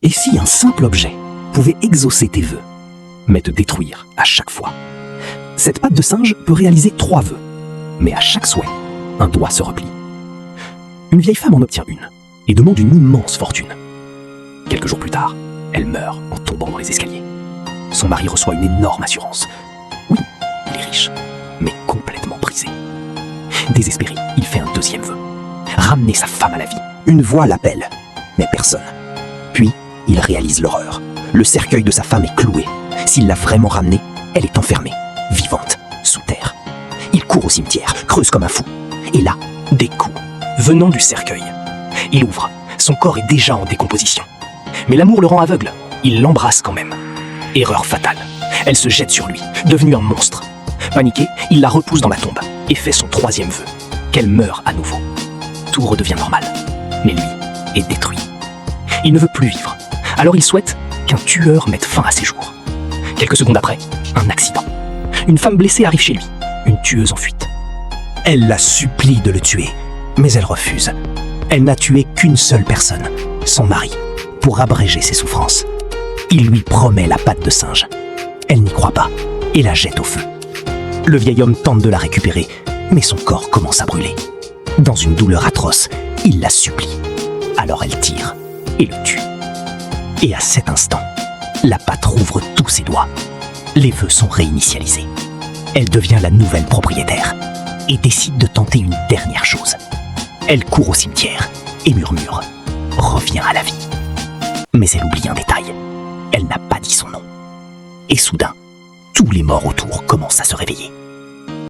Et si un simple objet pouvait exaucer tes vœux, mais te détruire à chaque fois? Cette patte de singe peut réaliser 3 vœux, mais à chaque souhait, un doigt se replie. Une vieille femme en obtient une et demande une immense fortune. Quelques jours plus tard, elle meurt en tombant dans les escaliers. Son mari reçoit une énorme assurance. Oui, il est riche, mais complètement brisé. Désespéré, il fait un 2e vœu. Ramener sa femme à la vie. Une voix l'appelle, mais personne. Puis, il réalise l'horreur. Le cercueil de sa femme est cloué. S'il l'a vraiment ramenée, elle est enfermée, vivante, sous terre. Il court au cimetière, creuse comme un fou. Et là, des coups, venant du cercueil. Il ouvre. Son corps est déjà en décomposition. Mais l'amour le rend aveugle. Il l'embrasse quand même. Erreur fatale. Elle se jette sur lui, devenue un monstre. Paniqué, il la repousse dans la tombe et fait son 3e vœu, qu'elle meure à nouveau. Tout redevient normal, mais lui est détruit. Il ne veut plus vivre. Alors il souhaite qu'un tueur mette fin à ses jours. Quelques secondes après, un accident. Une femme blessée arrive chez lui, une tueuse en fuite. Elle la supplie de le tuer, mais elle refuse. Elle n'a tué qu'une seule personne, son mari, pour abréger ses souffrances. Il lui promet la patte de singe. Elle n'y croit pas et la jette au feu. Le vieil homme tente de la récupérer, mais son corps commence à brûler. Dans une douleur atroce, il la supplie. Alors elle tire et le tue. Et à cet instant, la patte rouvre tous ses doigts. Les vœux sont réinitialisés. Elle devient la nouvelle propriétaire et décide de tenter une dernière chose. Elle court au cimetière et murmure « Reviens à la vie ». Mais elle oublie un détail. Elle n'a pas dit son nom. Et soudain, tous les morts autour commencent à se réveiller.